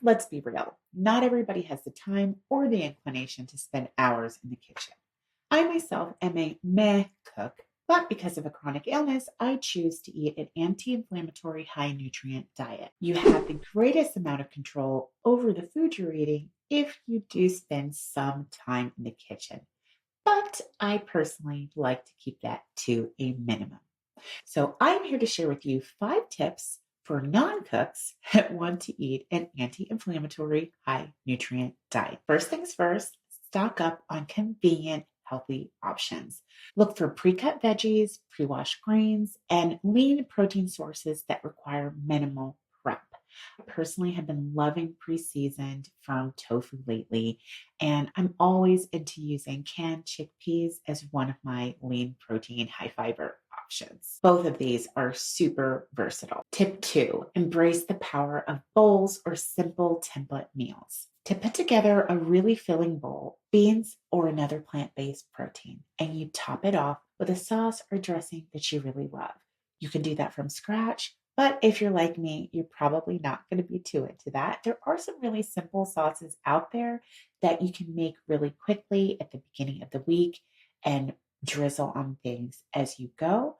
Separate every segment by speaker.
Speaker 1: let's be real, not everybody has the time or the inclination to spend hours in the kitchen. I myself am a meh cook, but because of a chronic illness, I choose to eat an anti inflammatory, high nutrient diet. You have the greatest amount of control over the food you're eating if you do spend some time in the kitchen. But I personally like to keep that to a minimum. So I'm here to share with you 5 tips for non cooks that want to eat an anti inflammatory, high nutrient diet. First things first, stock up on convenient, healthy options. Look for pre cut veggies, pre washed grains, and lean protein sources that require minimal prep. I personally have been loving pre seasoned firm tofu lately, and I'm always into using canned chickpeas as one of my lean protein, high fiber options. Both of these are super versatile. Tip 2, embrace the power of bowls or simple template meals. To put together a really filling bowl, beans or another plant based protein, and you top it off with a sauce or dressing that you really love. You can do that from scratch, but if you're like me, you're probably not going to be too into that. There are some really simple sauces out there that you can make really quickly at the beginning of the week and drizzle on things as you go.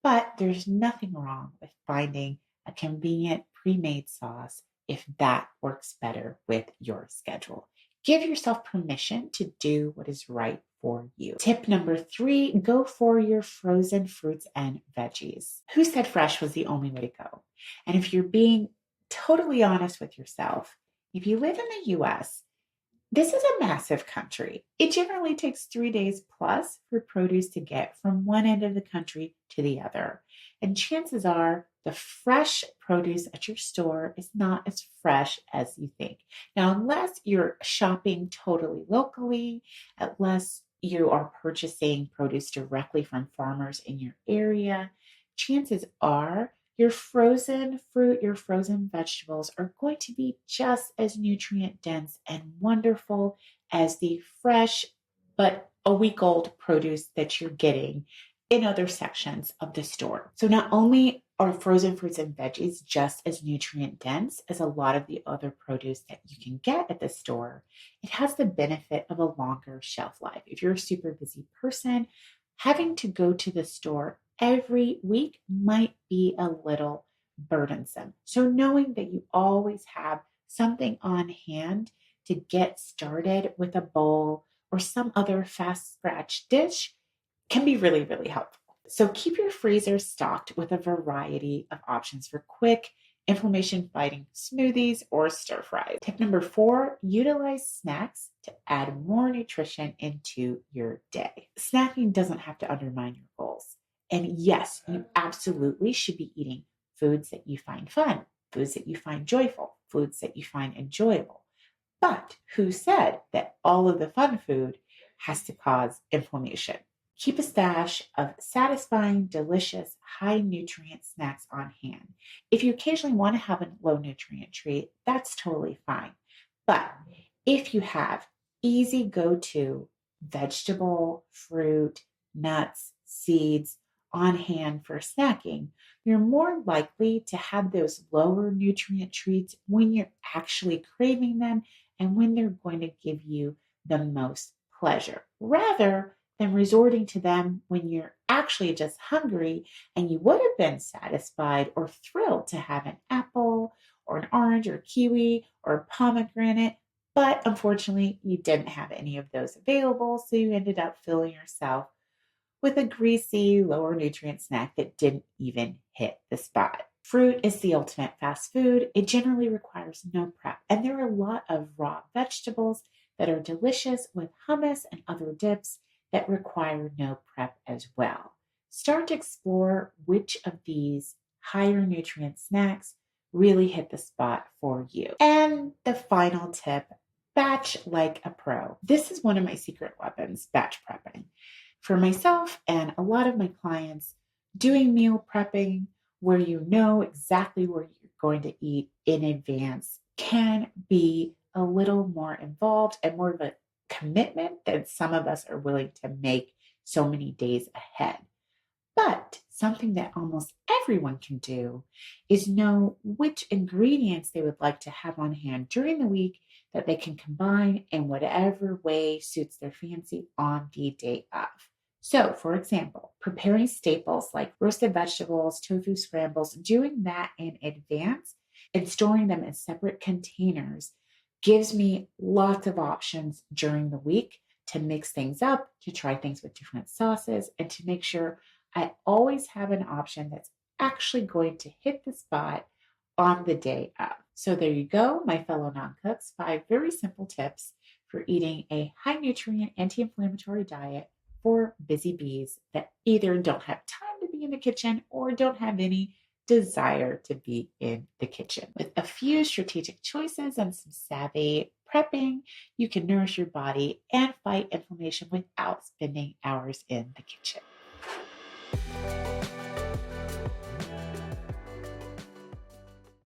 Speaker 1: But there's nothing wrong with finding a convenient pre-made sauce if that works better with your schedule. Give yourself permission to do what is right for you. Tip number 3, go for your frozen fruits and veggies. Who said fresh was the only way to go? And if you're being totally honest with yourself, if you live in the US, this is a massive country. It generally takes 3 days plus for produce to get from one end of the country to the other. And chances are the fresh produce at your store is not as fresh as you think. Now, unless you're shopping totally locally, unless you are purchasing produce directly from farmers in your area, chances are your frozen fruit, your frozen vegetables are going to be just as nutrient dense and wonderful as the fresh but a week old produce that you're getting in other sections of the store. So not only are frozen fruits and veggies just as nutrient dense as a lot of the other produce that you can get at the store, it has the benefit of a longer shelf life. If you're a super busy person, having to go to the store every week might be a little burdensome. So, knowing that you always have something on hand to get started with a bowl or some other fast scratch dish can be really, really helpful. So, keep your freezer stocked with a variety of options for quick, inflammation fighting smoothies or stir fries. Tip number 4, utilize snacks to add more nutrition into your day. Snacking doesn't have to undermine your goals. And yes, you absolutely should be eating foods that you find fun, foods that you find joyful, foods that you find enjoyable. But who said that all of the fun food has to cause inflammation? Keep a stash of satisfying, delicious, high nutrient snacks on hand. If you occasionally want to have a low nutrient treat, that's totally fine. But if you have easy go to vegetable, fruit, nuts, seeds on hand for snacking, you're more likely to have those lower nutrient treats when you're actually craving them and when they're going to give you the most pleasure, rather than resorting to them when you're actually just hungry and you would have been satisfied or thrilled to have an apple or an orange or kiwi or a pomegranate. But unfortunately, you didn't have any of those available, so you ended up filling yourself with a greasy, lower nutrient snack that didn't even hit the spot. Fruit is the ultimate fast food. It generally requires no prep, and there are a lot of raw vegetables that are delicious with hummus and other dips that require no prep as well. Start to explore which of these higher nutrient snacks really hit the spot for you. And the final tip, batch like a pro. This is one of my secret weapons, batch prepping. For myself and a lot of my clients, doing meal prepping where you know exactly where you're going to eat in advance can be a little more involved and more of a commitment than some of us are willing to make so many days ahead. But something that almost everyone can do is know which ingredients they would like to have on hand during the week that they can combine in whatever way suits their fancy on the day of. So, for example, preparing staples like roasted vegetables, tofu scrambles, doing that in advance and storing them in separate containers gives me lots of options during the week to mix things up, to try things with different sauces, and to make sure I always have an option that's actually going to hit the spot on the day of. So there you go, my fellow non-cooks, 5 very simple tips for eating a high nutrient anti-inflammatory diet for busy bees that either don't have time to be in the kitchen or don't have any desire to be in the kitchen. With a few strategic choices and some savvy prepping, you can nourish your body and fight inflammation without spending hours in the kitchen.